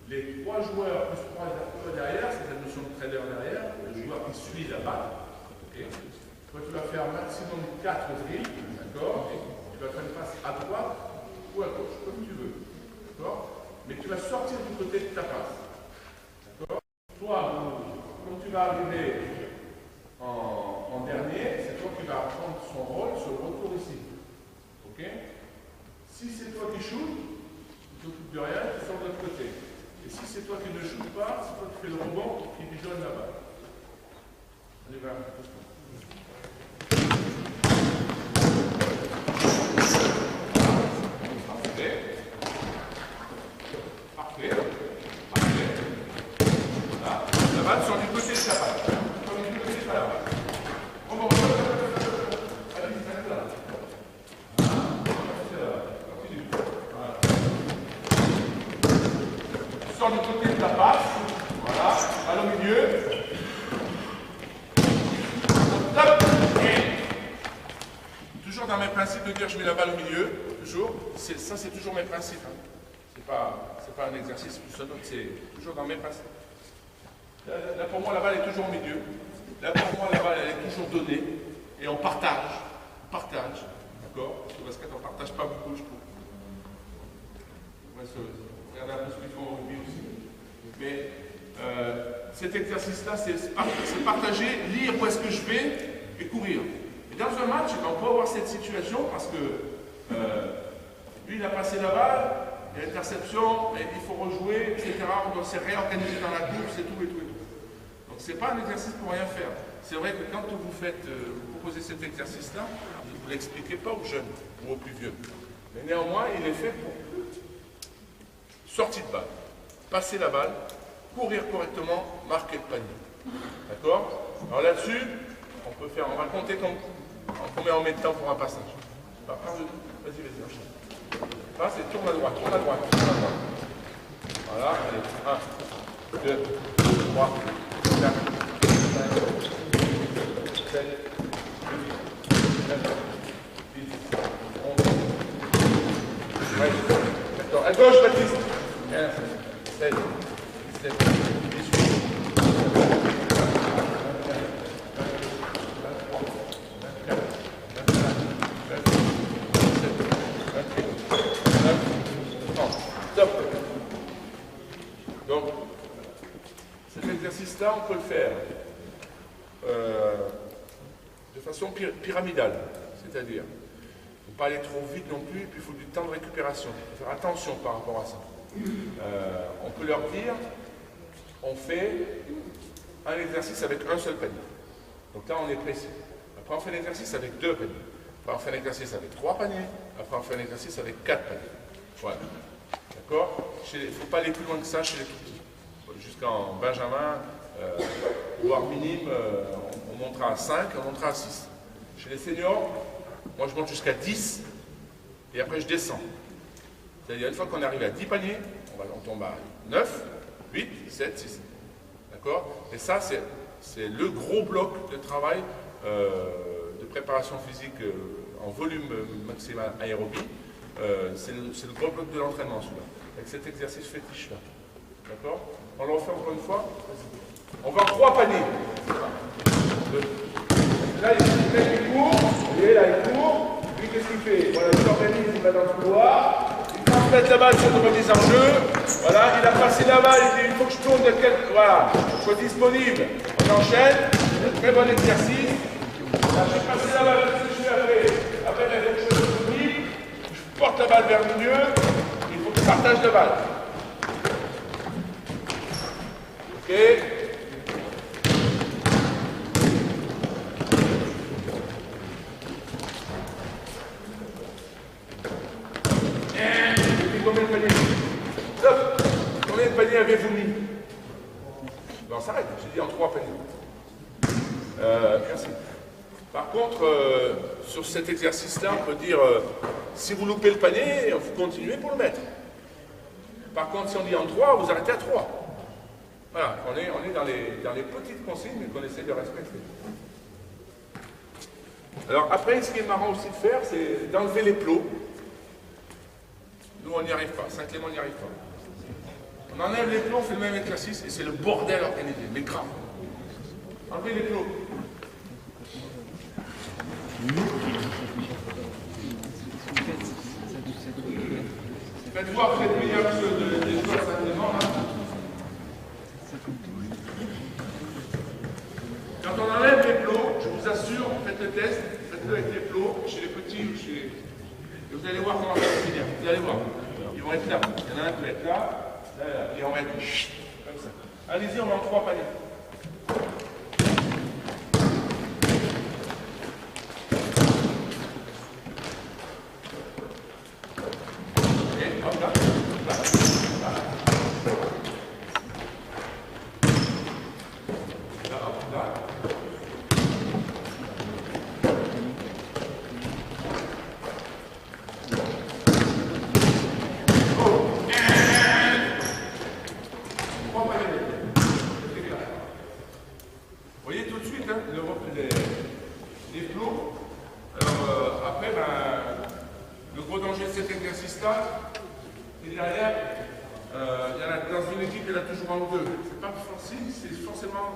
les 3 joueurs plus 3 derrière, c'est la notion de trailer derrière, le joueur qui suit la balle. Okay. Toi, tu vas faire maximum 4 drills, d'accord? Tu vas faire une passe à droite ou à gauche, comme tu veux. D'accord? Mais tu vas sortir du côté de ta passe. D'accord? Toi, quand tu vas arriver en dernier, c'est toi qui vas prendre son rôle sur le retour ici. Ok? Si c'est toi qui shootes, tu t'occupes de rien, tu sors de l'autre côté. Et si c'est toi qui ne shootes pas, c'est toi qui fais le rebond qui lui donne la balle. Allez, va. Parfait. Parfait. Voilà. La balle sort du côté de la balle. Sort du côté de la balle. Rebond. Allez, c'est là. Continue. Voilà. Tu sors du côté de ta passe. Voilà. Balle au milieu. Toujours dans mes principes de dire je mets la balle au milieu, toujours. Ça c'est toujours mes principes. Hein. C'est pas un exercice plus un autre, c'est toujours dans mes principes. Là pour moi la balle est toujours au milieu. Là pour moi la balle elle est toujours donnée. Et on partage. On partage. D'accord? Parce que au basket on ne partage pas beaucoup je trouve. On va regarder un peu ce qu'ils font au rugby aussi. Mais cet exercice-là, c'est partager, lire où est-ce que je vais et courir. Et dans un match, on peut avoir cette situation parce que lui, il a passé la balle, il y a l'interception, il faut rejouer, etc. On doit se réorganiser dans la course et tout et tout et tout. Donc, ce n'est pas un exercice pour rien faire. C'est vrai que quand vous proposez cet exercice-là, vous ne l'expliquez pas aux jeunes ou aux plus vieux. Mais néanmoins, il est fait pour sortie de balle, passer la balle, courir correctement, marquer le panier. D'accord? Alors là-dessus, on va compter combien on met de temps pour un passage. Vas-y, enchaîne. Passe et tourne à droite, tourne à droite, tourne à droite. Voilà, allez, 1, 2, 3, 4, 5, 7, 8, 9, 10, 11. Ouais, d'accord. À gauche, Baptiste. 15, 16, 17, 18. Donc, cet exercice-là, on peut le faire de façon pyramidale, c'est-à-dire, il ne faut pas aller trop vite non plus, et puis il faut du temps de récupération. Il faut faire attention par rapport à ça. On peut leur dire, on fait un exercice avec un seul panier. Donc là, on est précis. Après, on fait l'exercice avec 2 paniers. Après, on fait un exercice avec 3 paniers. Après, on fait un exercice avec 4 paniers. Voilà. D'accord? Il ne faut pas aller plus loin que ça chez les tout petits. Jusqu'en Benjamin, voire minime, on montera à 5, on montera à 6. Chez les seniors, moi je monte jusqu'à 10 et après je descends. C'est-à-dire, une fois qu'on arrive à 10 paniers, on tombe à 9, 8, 7, 6. D'accord? Et ça, c'est le gros bloc de travail de préparation physique en volume maximal aérobie. C'est le gros bloc de l'entraînement, celui-là, avec cet exercice fétiche-là. D'accord? On le refait encore une fois. On va en 3 paniers. Là, il court. Vous voyez, là, il court. Lui, qu'est-ce qu'il fait? Voilà, il s'organise, il va dans le couloir. Il transmet la balle sur une remise en jeu. Voilà, il a passé la balle, il dit, il faut que je tourne de quel... Voilà, je sois disponible. On enchaîne. Très bon exercice. Là, j'ai passé la balle, qu'est-ce que je fais après? Après, il y a quelque chose de libre. Je porte la balle vers le milieu. Il faut que je partage la balle. Ok. Combien de paniers? Stop. Combien de paniers avez-vous mis? Non, s'arrête, j'ai dit en 3 paniers. Merci. Par contre, sur cet exercice-là, on peut dire, si vous loupez le panier, vous continuez pour le mettre. Par contre, si on dit en 3, vous arrêtez à 3. Voilà, on est dans les petites consignes qu'on essaie de respecter. Alors après, ce qui est marrant aussi de faire, c'est d'enlever les plots. Nous, on n'y arrive pas. Saint-Clément n'y arrive pas. On enlève les plots, on fait le même exercice et c'est le bordel organisé, mais grave. Enlevez les plots. Faites voir cette meilleure des joueurs simplement là. Quand on enlève les plots, je vous assure, faites le test, faites-le avec les plots, chez les petits ou chez les... Et vous allez voir comment ça va finir. Vous allez voir. Ils vont être là. Il y en a un qui va être là, là, là. Et on va être comme ça. Allez-y, on va en 3 paniers. Et hop là. Là. Là. Là, hop, là. Vous voyez tout de suite hein, les plots. Alors après, le gros danger de cet exercice-là, c'est derrière, il y en a dans une équipe, il y en a toujours un ou deux. C'est pas facile, c'est forcément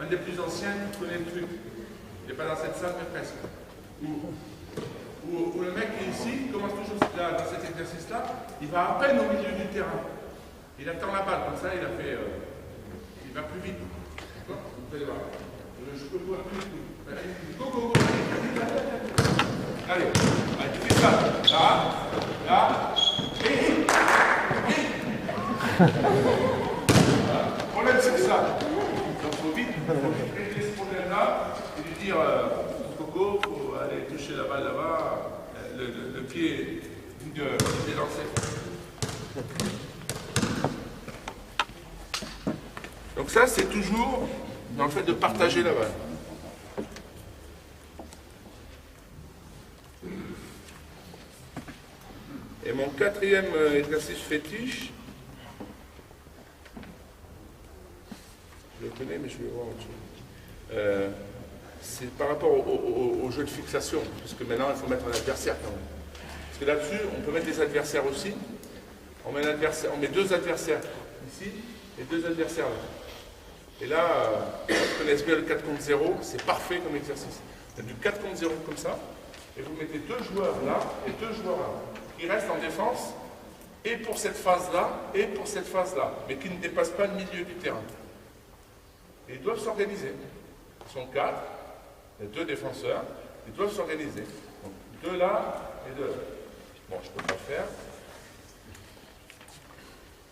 un des plus anciens qui connaît le truc. Il n'est pas dans cette salle, mais presque. Ou le mec qui est ici, commence toujours là, dans cet exercice-là, il va à peine au milieu du terrain. Il attend la balle, comme ça, il va plus vite. D'accord? Vous allez voir. Je peux voir plus vite. Go, go, go. Allez, tu fais ça. Là, là. Et. Voilà. Le problème, c'est que ça. Donc, il faut vite régler ce problème-là et lui dire Coco, il faut aller toucher la balle là-bas, le pied de lancer. Donc ça, c'est toujours dans le fait de partager la balle. Et mon 4e exercice fétiche, je le connais, mais je vais voir autre chose. C'est par rapport au jeu de fixation, parce que maintenant, il faut mettre un adversaire quand même. Parce que là-dessus, on peut mettre des adversaires aussi. On met 2 adversaires ici et 2 adversaires là. Et là, ceux qui connaissent bien le 4 contre 0, c'est parfait comme exercice. Vous faites du 4 contre 0 comme ça, et vous mettez 2 joueurs là et 2 joueurs là, qui restent en défense, et pour cette phase-là, et pour cette phase-là, mais qui ne dépassent pas le milieu du terrain. Et ils doivent s'organiser. Ils sont 4, il y a 2 défenseurs, ils doivent s'organiser. Donc 2 là et 2 là. Bon, je ne peux pas le faire.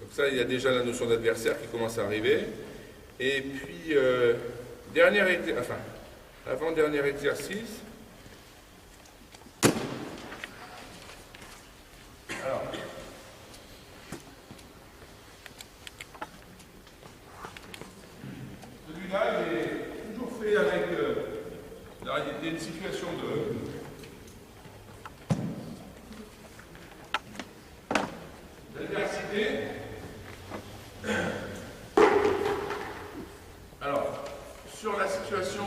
Donc ça, il y a déjà la notion d'adversaire qui commence à arriver. Et puis, avant-dernier exercice. Alors, celui-là, il est toujours fait avec une situation d'adversité. Alors, sur la situation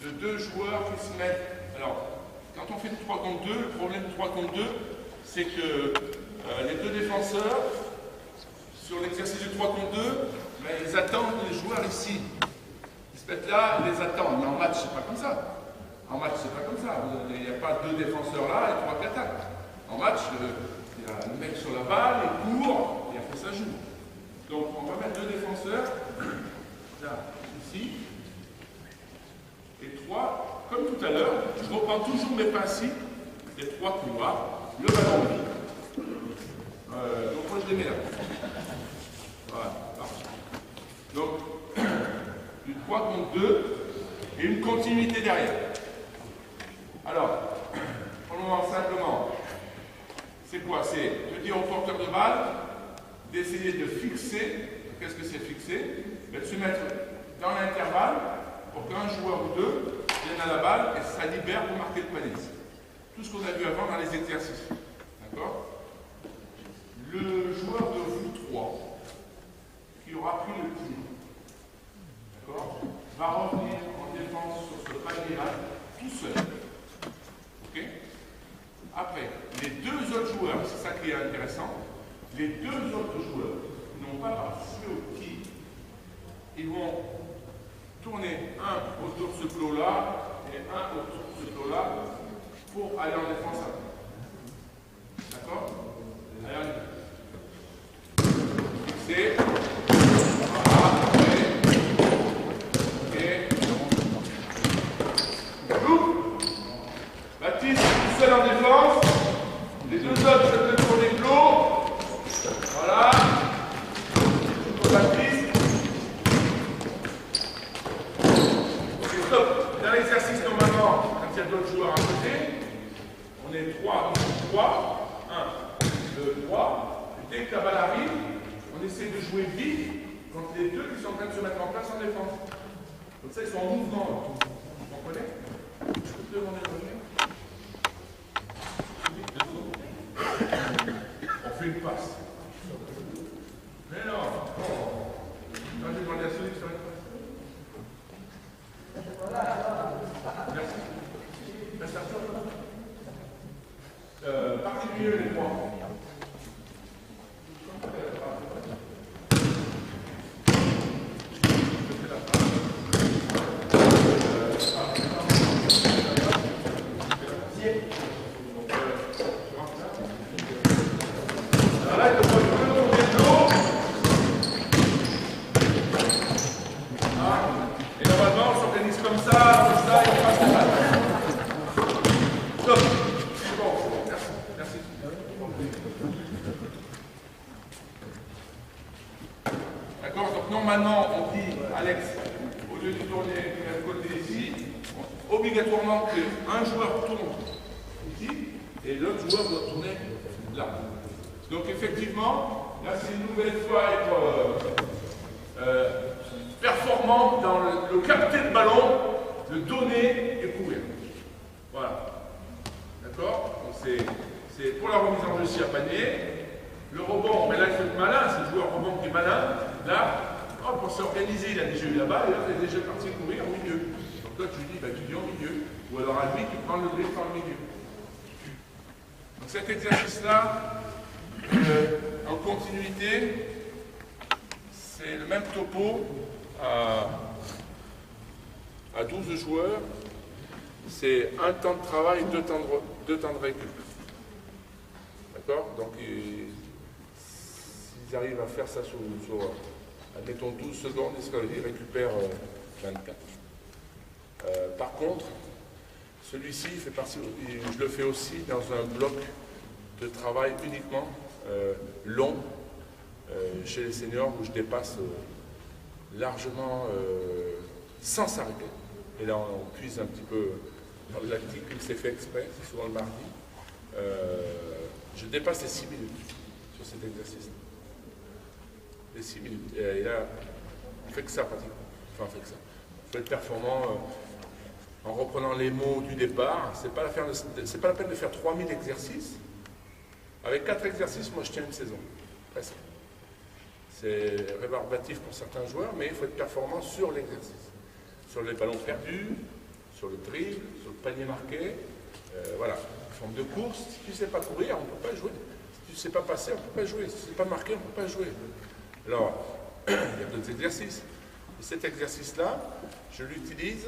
de 2 joueurs qui se mettent... Alors, quand on fait du 3 contre 2, le problème du 3 contre 2, c'est que les 2 défenseurs, sur l'exercice du 3 contre 2, ben, ils attendent les joueurs ici. Ils se mettent là, ils les attendent. Mais en match, c'est pas comme ça. En match, c'est pas comme ça. Il n'y a pas 2 défenseurs là et 3 qui attaquent. En match, il y a le mec sur la balle, il court, et après ça joue. Donc, on va mettre 2 défenseurs, là, ici, et 3, comme tout à l'heure, je reprends toujours mes principes, les 3 couloirs, le ballon vide. Donc, moi, je les mets là. Voilà, parfait. Donc, du 3 contre 2, et une continuité derrière. Alors, prenons simplement, c'est quoi? C'est de dire au porteur de balle, d'essayer de fixer, qu'est-ce que c'est fixer? De se mettre dans l'intervalle pour qu'un joueur ou 2 vienne à la balle et ça libère pour marquer le panier. Tout ce qu'on a vu avant dans les exercices. D'accord? Le joueur de vous 3 qui aura pris le tir, d'accord, va revenir en défense sur ce panier-là tout seul. Ok? Après, les 2 autres joueurs, c'est ça qui est intéressant, Les deux autres joueurs qui n'ont pas participé au tir, ils vont tourner un autour de ce plot-là et un autour de ce plot-là pour aller en défense après. D'accord? Allez, c'est Baptiste tout seul en défense, les deux autres se mettent pour les plots. Voilà. Pour Baptiste. Ok, stop. Dans l'exercice, normalement, quand il y a d'autres joueurs à côté, on est 3, 1, 2, 3. Et dès que la balle arrive, on essaie de jouer vite contre les deux qui sont en train de se mettre en place en défense. Comme ça, ils sont en mouvement. Vous comprenez? Je peux te demander de revenir. On fait une passe. Mais non. Quand j'ai demandé à celui qui serait une passe. Merci. Merci à toi. Partez du milieu, les trois. D'accord, donc normalement on dit, Alex, au lieu de tourner d'un côté ici, obligatoirement qu'un joueur tourne ici et l'autre joueur doit tourner là. Donc effectivement, là c'est une nouvelle fois être performant dans le capter le ballon, le donner et courir. Voilà. D'accord? Donc c'est pour la remise en jeu ici à panier. Le rebond, mais là il faut être malin, c'est le joueur rebond qui est malin. Là, pour s'organiser, il a déjà eu la balle et là il est déjà parti courir au milieu. Donc toi tu lui dis, bah, tu dis au milieu. Ou alors à lui qui prend le griffe dans le milieu. Donc cet exercice-là, en continuité, c'est le même topo à 12 joueurs. C'est un temps de travail, deux temps de récup. D'accord? Donc, s'ils arrivent à faire ça sur admettons, 12 secondes, ils récupèrent 24. Par contre, celui-ci fait partie, je le fais aussi dans un bloc de travail uniquement long chez les seniors où je dépasse largement sans s'arrêter. Et là, on puise un petit peu dans le lactique, c'est fait exprès, c'est souvent le mardi. Je dépasse les 6 minutes sur cet exercice. Les 6 minutes. Et là, on fait que ça pratiquement. Enfin, on fait que ça. On fait être performant en reprenant les mots du départ. C'est pas la peine de faire 3000 exercices. Avec 4 exercices, moi je tiens une saison. Presque. C'est rébarbatif pour certains joueurs, mais il faut être performant sur l'exercice. Sur les ballons perdus, sur le dribble, sur le panier marqué. Voilà. Forme de course, si tu ne sais pas courir, on ne peut pas jouer. Si tu ne sais pas passer, on ne peut pas jouer. Si tu ne sais pas marquer, on ne peut pas jouer. Alors, il y a d'autres exercices. Et cet exercice-là, je l'utilise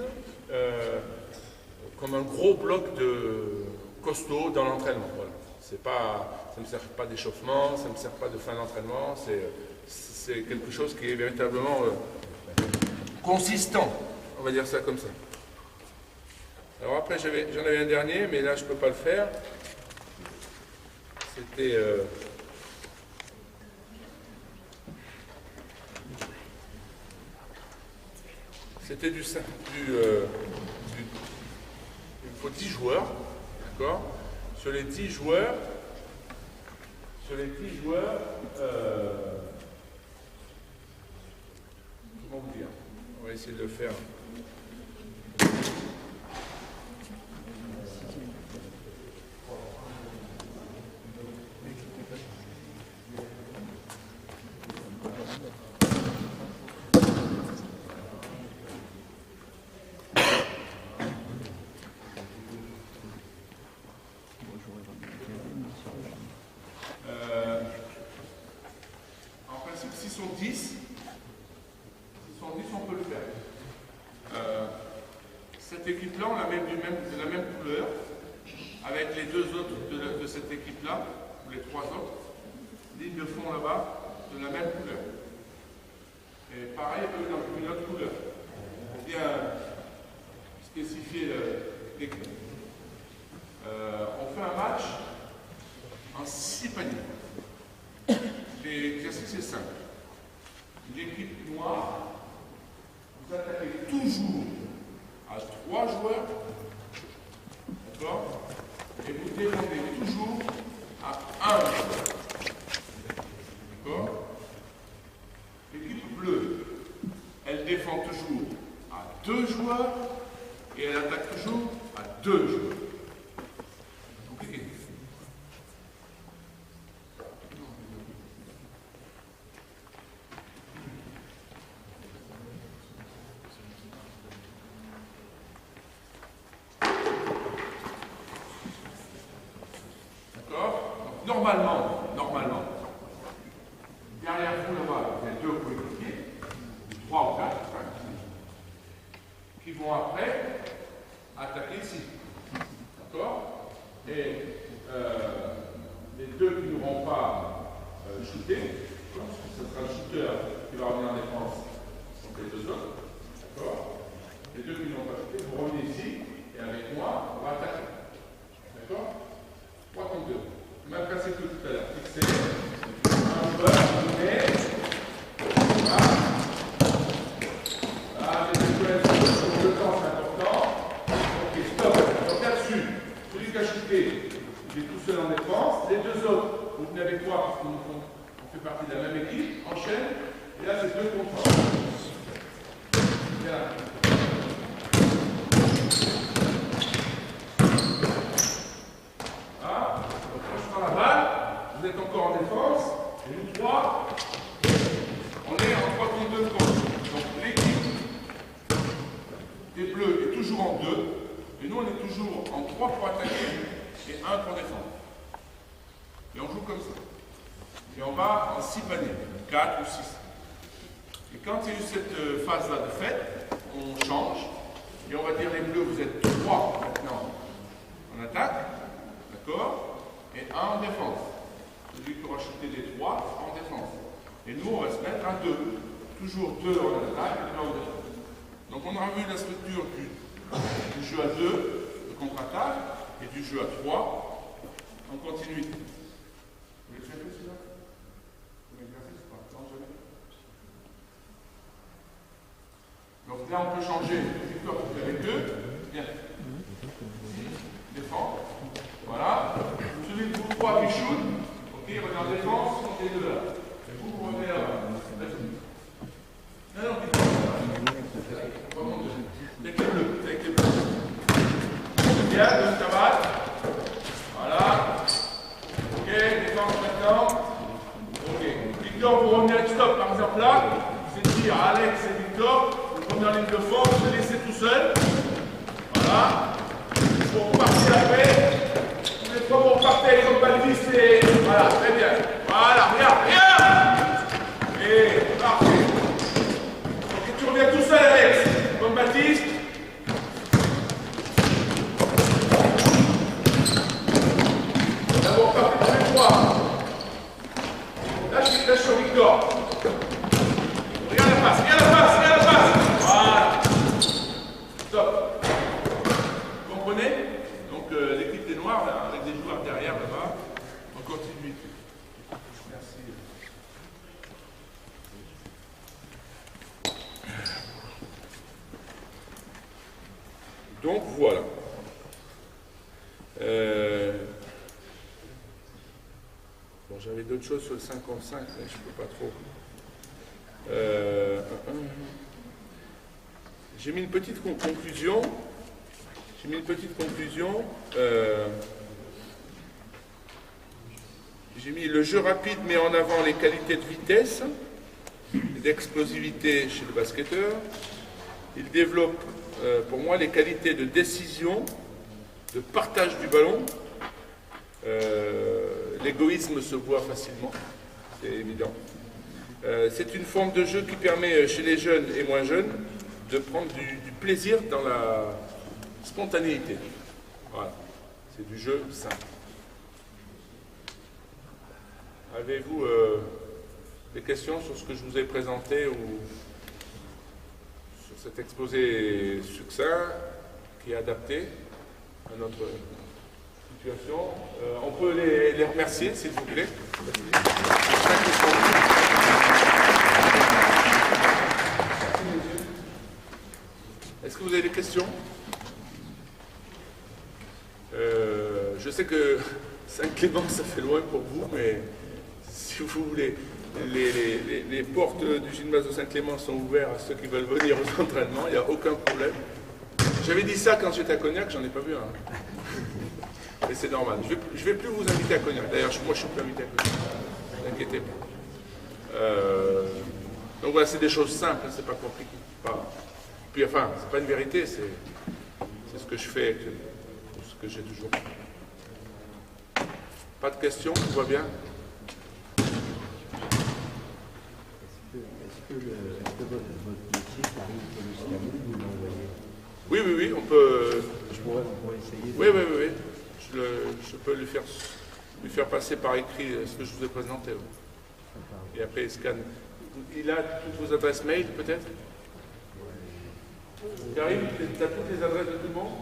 comme un gros bloc de costaud dans l'entraînement. Voilà. Ça ne me sert pas d'échauffement, ça ne me sert pas de fin d'entraînement. C'est quelque chose qui est véritablement consistant. On va dire ça comme ça. Alors après, j'en avais un dernier, mais là, je ne peux pas le faire. C'était... C'était il faut 10 joueurs, d'accord? Sur les 10 joueurs, comment vous dire? On va essayer de le faire. sont 10, on peut le faire. Cette équipe-là, on la met de la même couleur, avec les deux autres de cette équipe-là, ou les trois autres, ligne de fond là-bas, de la même couleur. Et pareil, eux dans une autre couleur. Pour bien spécifier l'équipe. On fait un match en 6 paniers. L'exercice est simple. L'équipe noire, vous attaquez toujours à 3 joueurs, d'accord? Et vous défendez toujours à 1 joueur, d'accord? L'équipe bleue, elle défend toujours à 2 joueurs et elle attaque toujours à 2 joueurs. Okay. Normalement, derrière vous là-bas, il y a 2 coéquipiers, 3 ou 4, qui vont après attaquer ici. D'accord? Et les 2 qui n'auront pas shooté, ce sera le shooter qui va revenir en défense contre les 2 autres. D'accord? Les 2 qui n'ont pas shooté, vous revenez ici, et avec moi, on va attaquer. D'accord? 3 contre 2. Même passé tout à l'heure. Fixé. Un joueur, donné. Voilà. Voilà, le temps, c'est important. Ok, stop. Donc là-dessus, celui qui a shooté, il est tout seul en défense. Les 2 autres, vous venez avec moi parce qu'on fait partie de la même équipe. Enchaîne. Et là, c'est 2 contre 1. Bien. Vous êtes encore en défense, et nous 3, on est en 3 contre 2 contre. Donc l'équipe des bleus est toujours en 2, et nous on est toujours en 3 pour attaquer et 1 pour défendre. Et on joue comme ça. Et on va en 6 paniers, 4 ou 6. Et quand il y a eu cette phase-là de fête, on change, et on va dire les bleus, vous êtes 3 maintenant en attaque, d'accord, et 1 en défense. Celui qui aura shooté les 3 en défense. Et nous, on va se mettre à 2. Toujours 2 en attaque et 2 en défense. Donc on aura vu la structure du jeu à 2, de contre-attaque, et du jeu à 3 en continuité. Vous voulez faire celui-là? Vous l'exercice ou pas? Non, jamais. Donc là, on peut changer. Victor, vous avez 2. Bien. Défend. Voilà. Celui de vous 3 qui shoot. Ok, on est en défense, on est 2 là. Et vous revenez là. Non, avec les bleus, avec les bleus. Bien, deux cravate. Voilà. Ok, défense maintenant. Ok. Victor, vous revenez avec stop, par exemple là. C'est dire Alex et Victor, vous prenez en ligne de force, vous les laissez tout seul. Voilà. Pour repartir après. Les 3 vont repartir avec les balistes et. Voilà, très bien. Voilà, regarde. Et parfait. Ok, tu reviens tout seul, Alex. Comme Baptiste. D'abord, partez tous les 3. Lâche sur Victor. Regarde la passe, regarde la passe, regarde la passe. Voilà. Stop. Vous comprenez? Donc, l'équipe des Noirs, là, avec des joueurs derrière, là-bas, en continuité. Merci. Donc, voilà. Bon, j'avais d'autres choses sur le 5 contre 5, mais je ne peux pas trop. J'ai mis une petite conclusion. J'ai mis le jeu rapide met en avant les qualités de vitesse et d'explosivité chez le basketteur. Il développe, pour moi, les qualités de décision, de partage du ballon. L'égoïsme se voit facilement, c'est évident. C'est une forme de jeu qui permet chez les jeunes et moins jeunes de prendre du plaisir dans la spontanéité. Voilà, c'est du jeu simple. Avez-vous des questions sur ce que je vous ai présenté ou sur cet exposé succinct qui est adapté à notre situation? On peut les remercier, s'il vous plaît. Est-ce que vous avez des questions? Je sais que Saint-Clément, ça fait loin pour vous, mais si vous voulez, les portes du gymnase de Saint-Clément sont ouvertes à ceux qui veulent venir aux entraînements, il n'y a aucun problème. J'avais dit ça quand j'étais à Cognac, j'en ai pas vu un. Et c'est normal. Je vais plus vous inviter à Cognac. D'ailleurs, moi je suis plus invité à Cognac. Ne vous inquiétez pas. Donc voilà, c'est des choses simples, c'est pas compliqué. Puis enfin, c'est pas une vérité, c'est ce que je fais, ce que j'ai toujours. Pas de questions, tout va bien? Est-ce que votre métier qui arrive pour le scanner, vous l'envoyez? Oui, on peut. On pourrait essayer. Oui. Je peux lui faire passer par écrit ce que je vous ai présenté. Et après, il scanne. Il a toutes vos adresses mail, peut-être? Karim, tu as toutes les adresses de tout le monde?